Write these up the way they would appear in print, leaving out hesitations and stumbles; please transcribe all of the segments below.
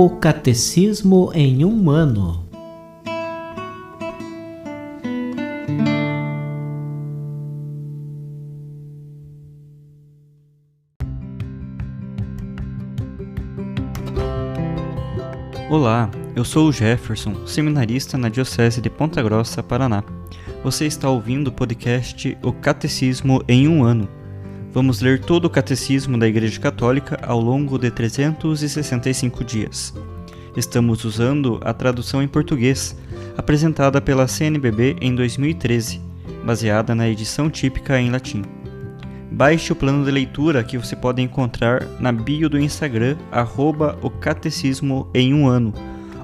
O Catecismo em um ano. Olá, eu sou o Jefferson, seminarista na Diocese de Ponta Grossa, Paraná. Você está ouvindo o podcast O Catecismo em um ano. Vamos ler todo o Catecismo da Igreja Católica ao longo de 365 dias. Estamos usando a tradução em português, apresentada pela CNBB em 2013, baseada na edição típica em latim. Baixe o plano de leitura que você pode encontrar na bio do Instagram, @o Catecismo em um ano,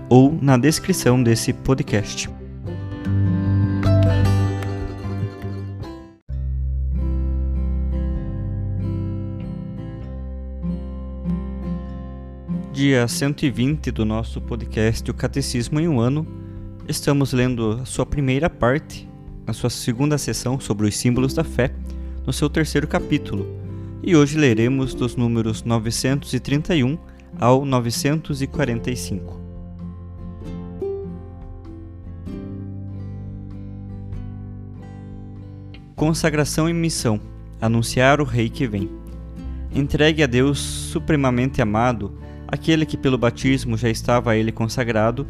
ou na descrição desse podcast. Dia 120 do nosso podcast O Catecismo em um ano, estamos lendo a sua primeira parte, a sua segunda sessão sobre os símbolos da fé, no seu terceiro capítulo, e hoje leremos dos números 931 ao 945. Consagração e missão: anunciar o Rei que vem. Entregue a Deus supremamente amado, aquele que pelo batismo já estava a ele consagrado,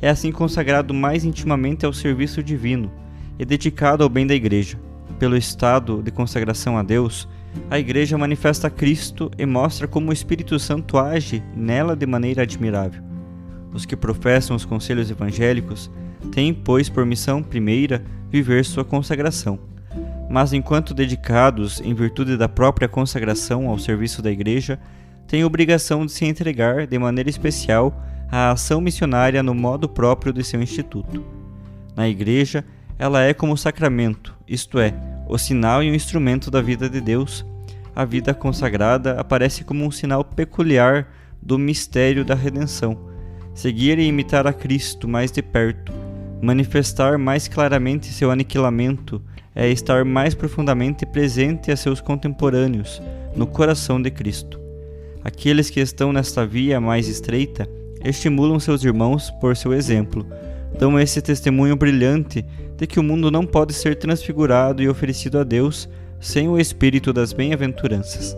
é assim consagrado mais intimamente ao serviço divino e dedicado ao bem da Igreja. Pelo estado de consagração a Deus, a Igreja manifesta Cristo e mostra como o Espírito Santo age nela de maneira admirável. Os que professam os conselhos evangélicos têm, pois, por missão primeira, viver sua consagração. Mas enquanto dedicados, em virtude da própria consagração ao serviço da Igreja, têm obrigação de se entregar de maneira especial à ação missionária no modo próprio de seu instituto. Na Igreja, ela é como sacramento, isto é, o sinal e o instrumento da vida de Deus. A vida consagrada aparece como um sinal peculiar do mistério da redenção. Seguir e imitar a Cristo mais de perto, manifestar mais claramente seu aniquilamento, é estar mais profundamente presente a seus contemporâneos, no coração de Cristo. Aqueles que estão nesta via mais estreita estimulam seus irmãos por seu exemplo, dão esse testemunho brilhante de que o mundo não pode ser transfigurado e oferecido a Deus sem o espírito das bem-aventuranças.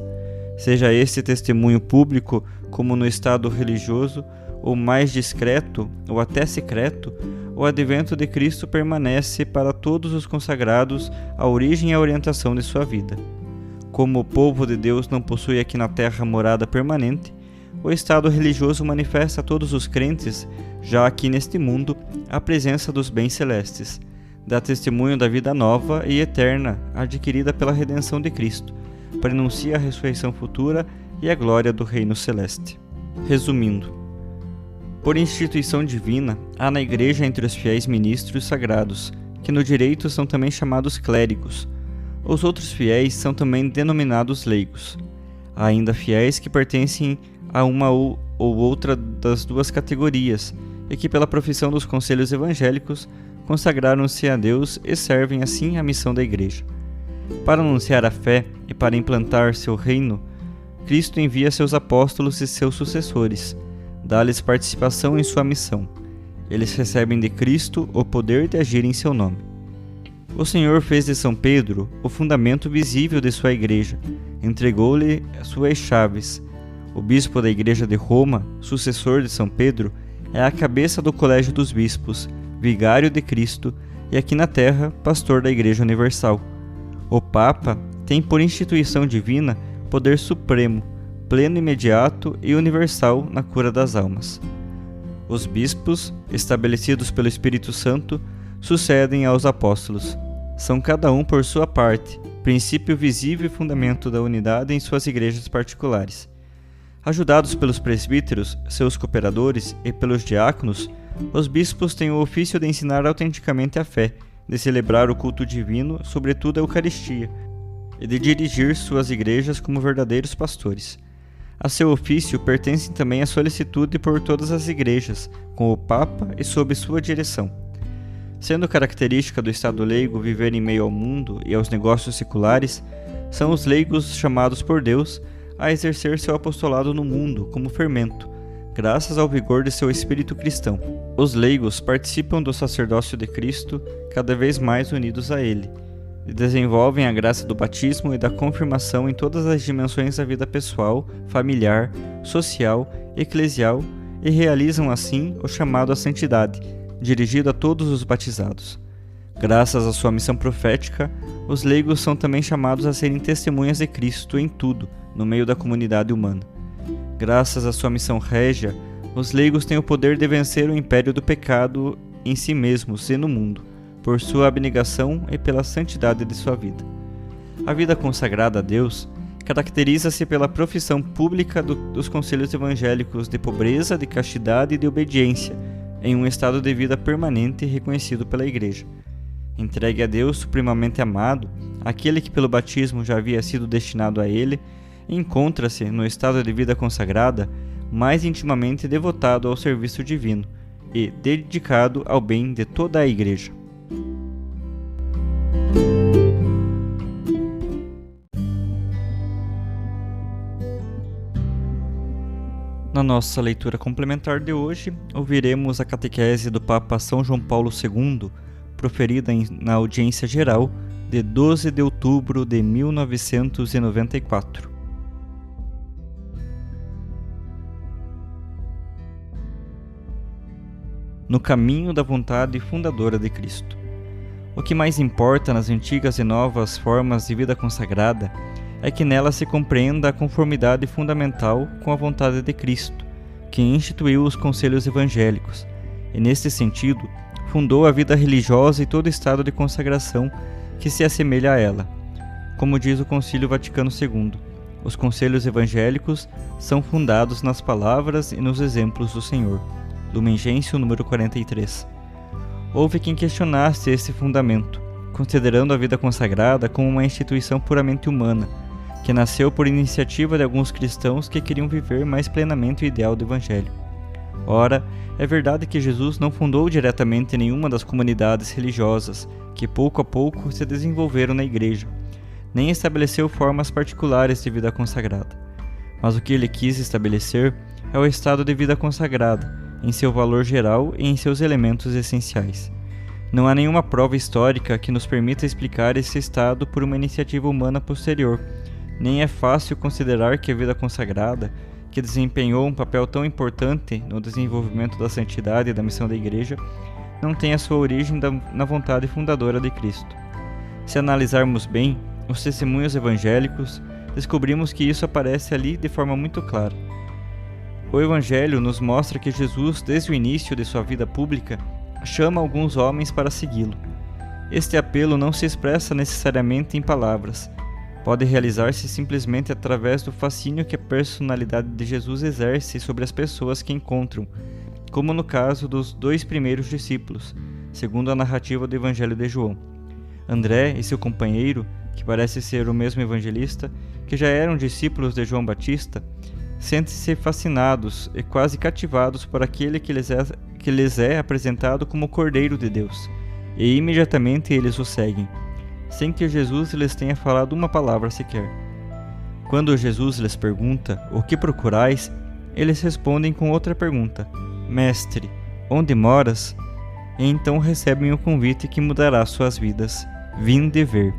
Seja esse testemunho público, como no estado religioso, ou mais discreto, ou até secreto, o advento de Cristo permanece para todos os consagrados a origem e a orientação de sua vida. Como o povo de Deus não possui aqui na terra morada permanente, o estado religioso manifesta a todos os crentes, já aqui neste mundo, a presença dos bens celestes, dá testemunho da vida nova e eterna adquirida pela redenção de Cristo, prenuncia a ressurreição futura e a glória do reino celeste. Resumindo, por instituição divina, há na Igreja entre os fiéis ministros sagrados, que no direito são também chamados clérigos. Os outros fiéis são também denominados leigos. Há ainda fiéis que pertencem a uma ou outra das duas categorias e que, pela profissão dos conselhos evangélicos, consagraram-se a Deus e servem assim a missão da Igreja. Para anunciar a fé e para implantar seu reino, Cristo envia seus apóstolos e seus sucessores, dá-lhes participação em sua missão. Eles recebem de Cristo o poder de agir em seu nome. O Senhor fez de São Pedro o fundamento visível de sua Igreja, entregou-lhe suas chaves. O bispo da Igreja de Roma, sucessor de São Pedro, é a cabeça do colégio dos bispos, vigário de Cristo e aqui na terra, pastor da Igreja Universal. O Papa tem por instituição divina poder supremo, pleno, imediato e universal na cura das almas. Os bispos, estabelecidos pelo Espírito Santo, sucedem aos apóstolos. São cada um por sua parte, princípio visível e fundamento da unidade em suas igrejas particulares. Ajudados pelos presbíteros, seus cooperadores e pelos diáconos, os bispos têm o ofício de ensinar autenticamente a fé, de celebrar o culto divino, sobretudo a Eucaristia, e de dirigir suas igrejas como verdadeiros pastores. A seu ofício pertencem também a solicitude por todas as igrejas, com o Papa e sob sua direção. Sendo característica do Estado leigo viver em meio ao mundo e aos negócios seculares, são os leigos chamados por Deus a exercer seu apostolado no mundo como fermento, graças ao vigor de seu espírito cristão. Os leigos participam do sacerdócio de Cristo, cada vez mais unidos a Ele, e desenvolvem a graça do batismo e da confirmação em todas as dimensões da vida pessoal, familiar, social, eclesial, e realizam assim o chamado à santidade, dirigido a todos os batizados. Graças à sua missão profética, os leigos são também chamados a serem testemunhas de Cristo em tudo, no meio da comunidade humana. Graças à sua missão régia, os leigos têm o poder de vencer o império do pecado em si mesmos e no mundo, por sua abnegação e pela santidade de sua vida. A vida consagrada a Deus caracteriza-se pela profissão pública dos conselhos evangélicos de pobreza, de castidade e de obediência, em um estado de vida permanente e reconhecido pela Igreja. Entregue a Deus supremamente amado, aquele que pelo batismo já havia sido destinado a Ele, encontra-se, no estado de vida consagrada, mais intimamente devotado ao serviço divino e dedicado ao bem de toda a Igreja. Na nossa leitura complementar de hoje, ouviremos a catequese do Papa São João Paulo II, proferida na audiência geral de 12 de outubro de 1994. No caminho da vontade fundadora de Cristo. O que mais importa nas antigas e novas formas de vida consagrada é que nela se compreenda a conformidade fundamental com a vontade de Cristo, que instituiu os conselhos evangélicos, e neste sentido fundou a vida religiosa e todo estado de consagração que se assemelha a ela. Como diz o Concílio Vaticano II, os conselhos evangélicos são fundados nas palavras e nos exemplos do Senhor. Lumen Gentium, número 43. Houve quem questionasse esse fundamento, considerando a vida consagrada como uma instituição puramente humana, que nasceu por iniciativa de alguns cristãos que queriam viver mais plenamente o ideal do Evangelho. Ora, é verdade que Jesus não fundou diretamente nenhuma das comunidades religiosas que pouco a pouco se desenvolveram na Igreja, nem estabeleceu formas particulares de vida consagrada. Mas o que ele quis estabelecer é o estado de vida consagrada, em seu valor geral e em seus elementos essenciais. Não há nenhuma prova histórica que nos permita explicar esse estado por uma iniciativa humana posterior, nem é fácil considerar que a vida consagrada, que desempenhou um papel tão importante no desenvolvimento da santidade e da missão da Igreja, não tenha sua origem na vontade fundadora de Cristo. Se analisarmos bem os testemunhos evangélicos, descobrimos que isso aparece ali de forma muito clara. O Evangelho nos mostra que Jesus, desde o início de sua vida pública, chama alguns homens para segui-lo. Este apelo não se expressa necessariamente em palavras. Pode realizar-se simplesmente através do fascínio que a personalidade de Jesus exerce sobre as pessoas que encontram, como no caso dos 2 primeiros discípulos, segundo a narrativa do Evangelho de João. André e seu companheiro, que parece ser o mesmo evangelista, que já eram discípulos de João Batista, sentem-se fascinados e quase cativados por aquele que lhes é apresentado como o Cordeiro de Deus, e imediatamente eles o seguem, sem que Jesus lhes tenha falado uma palavra sequer. Quando Jesus lhes pergunta: "O que procurais?", eles respondem com outra pergunta: "Mestre, onde moras?", e então recebem o convite que mudará suas vidas: "Vinde ver".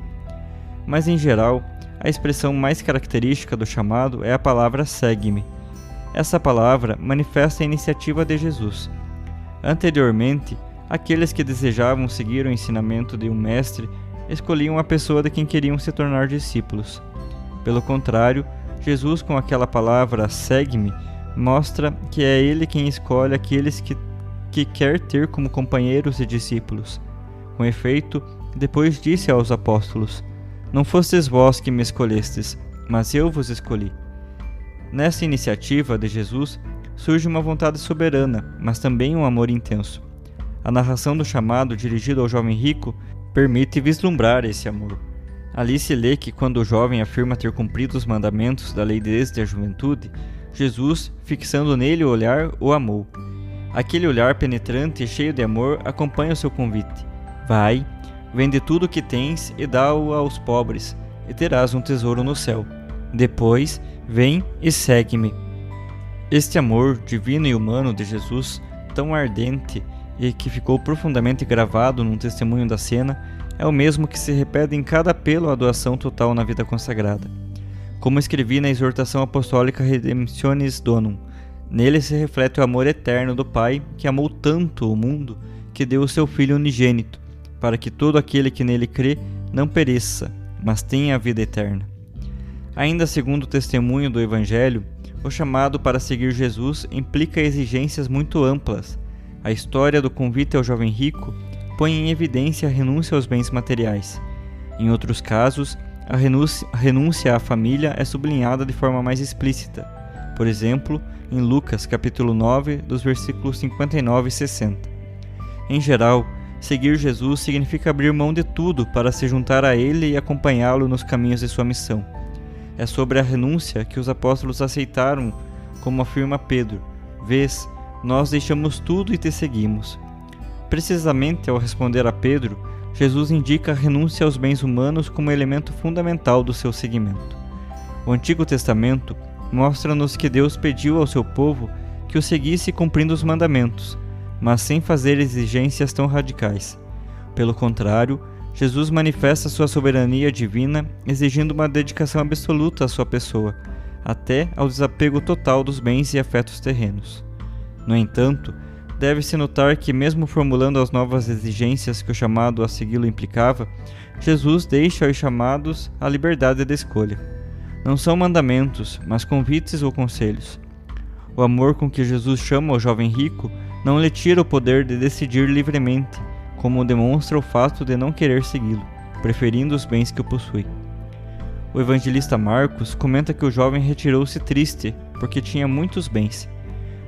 Mas em geral, a expressão mais característica do chamado é a palavra "segue-me". Essa palavra manifesta a iniciativa de Jesus. Anteriormente, aqueles que desejavam seguir o ensinamento de um mestre escolhiam a pessoa de quem queriam se tornar discípulos. Pelo contrário, Jesus, com aquela palavra "segue-me", mostra que é Ele quem escolhe aqueles que quer ter como companheiros e discípulos. Com efeito, depois disse aos apóstolos: "Não fostes vós que me escolhestes, mas eu vos escolhi". Nessa iniciativa de Jesus surge uma vontade soberana, mas também um amor intenso. A narração do chamado dirigido ao jovem rico permite vislumbrar esse amor. Ali se lê que quando o jovem afirma ter cumprido os mandamentos da lei desde a juventude, Jesus, fixando nele o olhar, o amou. Aquele olhar penetrante e cheio de amor acompanha o seu convite. Vai, vende tudo o que tens e dá-o aos pobres, e terás um tesouro no céu. Depois, vem e segue-me. Este amor divino e humano de Jesus, tão ardente e que ficou profundamente gravado num testemunho da cena, é o mesmo que se repete em cada apelo à doação total na vida consagrada. Como escrevi na exortação apostólica Redemptionis Donum, nele se reflete o amor eterno do Pai, que amou tanto o mundo, que deu o seu Filho unigênito, para que todo aquele que nele crê não pereça, mas tenha a vida eterna. Ainda segundo o testemunho do Evangelho, o chamado para seguir Jesus implica exigências muito amplas. A história do convite ao jovem rico põe em evidência a renúncia aos bens materiais. Em outros casos, a renúncia à família é sublinhada de forma mais explícita. Por exemplo, em Lucas capítulo 9, dos versículos 59 e 60. Em geral, seguir Jesus significa abrir mão de tudo para se juntar a Ele e acompanhá-lo nos caminhos de sua missão. É sobre a renúncia que os apóstolos aceitaram, como afirma Pedro: "Vês, nós deixamos tudo e te seguimos." Precisamente ao responder a Pedro, Jesus indica a renúncia aos bens humanos como elemento fundamental do seu seguimento. O Antigo Testamento mostra-nos que Deus pediu ao seu povo que o seguisse cumprindo os mandamentos, mas sem fazer exigências tão radicais. Pelo contrário, Jesus manifesta sua soberania divina, exigindo uma dedicação absoluta à sua pessoa, até ao desapego total dos bens e afetos terrenos. No entanto, deve-se notar que, mesmo formulando as novas exigências que o chamado a segui-lo implicava, Jesus deixa aos chamados a liberdade de escolha. Não são mandamentos, mas convites ou conselhos. O amor com que Jesus chama o jovem rico não lhe tira o poder de decidir livremente, como demonstra o fato de não querer segui-lo, preferindo os bens que o possui. O evangelista Marcos comenta que o jovem retirou-se triste, porque tinha muitos bens.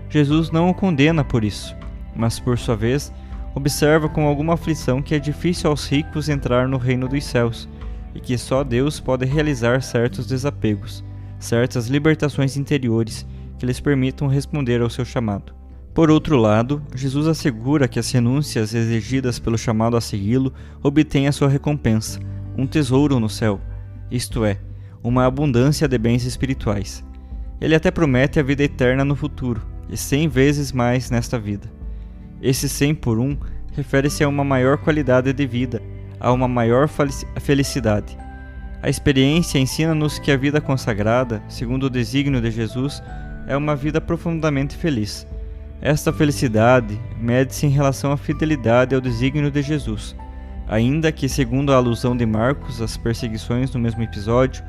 Jesus não o condena por isso, mas por sua vez, observa com alguma aflição que é difícil aos ricos entrar no reino dos céus, e que só Deus pode realizar certos desapegos, certas libertações interiores que lhes permitam responder ao seu chamado. Por outro lado, Jesus assegura que as renúncias exigidas pelo chamado a segui-lo obtêm a sua recompensa, um tesouro no céu, isto é, uma abundância de bens espirituais. Ele até promete a vida eterna no futuro, e 100 vezes mais nesta vida. Esse 100 por 1 refere-se a uma maior qualidade de vida, a uma maior felicidade. A experiência ensina-nos que a vida consagrada, segundo o desígnio de Jesus, é uma vida profundamente feliz. Esta felicidade mede-se em relação à fidelidade ao desígnio de Jesus, ainda que, segundo a alusão de Marcos às perseguições no mesmo episódio,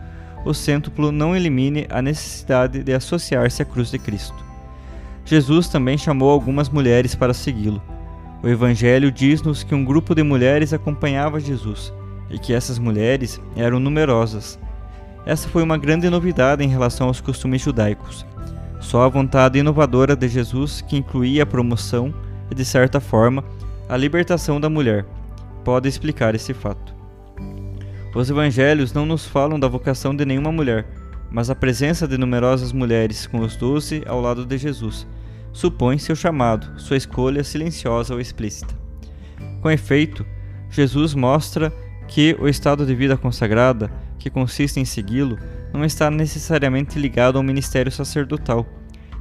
o cêntuplo não elimine a necessidade de associar-se à cruz de Cristo. Jesus também chamou algumas mulheres para segui-lo. O Evangelho diz-nos que um grupo de mulheres acompanhava Jesus e que essas mulheres eram numerosas. Essa foi uma grande novidade em relação aos costumes judaicos. Só a vontade inovadora de Jesus, que incluía a promoção e, de certa forma, a libertação da mulher, pode explicar esse fato. Os evangelhos não nos falam da vocação de nenhuma mulher, mas a presença de numerosas mulheres com os 12 ao lado de Jesus supõe seu chamado, sua escolha silenciosa ou explícita. Com efeito, Jesus mostra que o estado de vida consagrada, que consiste em segui-lo, não está necessariamente ligado ao ministério sacerdotal,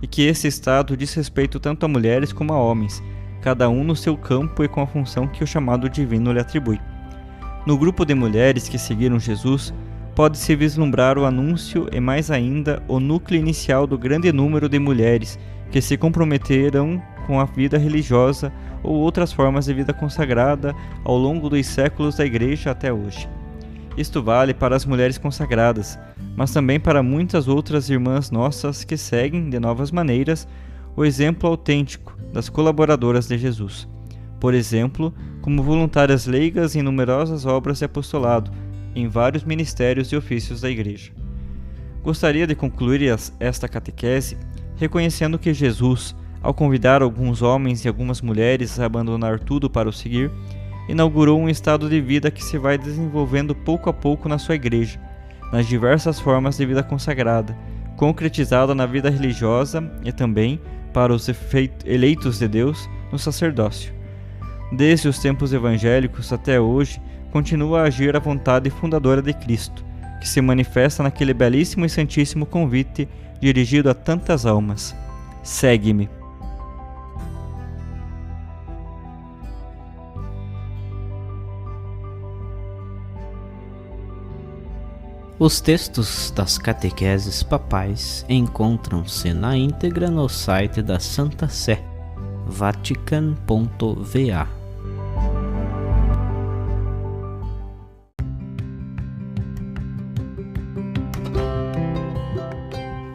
e que esse estado diz respeito tanto a mulheres como a homens, cada um no seu campo e com a função que o chamado divino lhe atribui. No grupo de mulheres que seguiram Jesus, pode-se vislumbrar o anúncio e, mais ainda, o núcleo inicial do grande número de mulheres que se comprometeram com a vida religiosa ou outras formas de vida consagrada ao longo dos séculos da Igreja até hoje. Isto vale para as mulheres consagradas, mas também para muitas outras irmãs nossas que seguem, de novas maneiras, o exemplo autêntico das colaboradoras de Jesus. Por exemplo, como voluntárias leigas em numerosas obras de apostolado, em vários ministérios e ofícios da Igreja. Gostaria de concluir esta catequese reconhecendo que Jesus, ao convidar alguns homens e algumas mulheres a abandonar tudo para o seguir, inaugurou um estado de vida que se vai desenvolvendo pouco a pouco na sua igreja, nas diversas formas de vida consagrada, concretizada na vida religiosa e também, para os eleitos de Deus, no sacerdócio. Desde os tempos evangélicos até hoje, continua a agir a vontade fundadora de Cristo, que se manifesta naquele belíssimo e santíssimo convite dirigido a tantas almas: Segue-me. Os textos das catequeses papais encontram-se na íntegra no site da Santa Sé, vatican.va.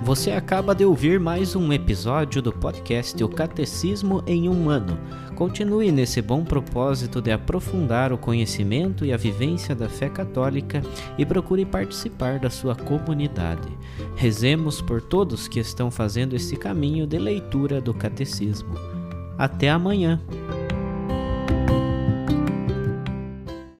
Você acaba de ouvir mais um episódio do podcast O Catecismo em um Ano. Continue nesse bom propósito de aprofundar o conhecimento e a vivência da fé católica e procure participar da sua comunidade. Rezemos por todos que estão fazendo esse caminho de leitura do Catecismo. Até amanhã!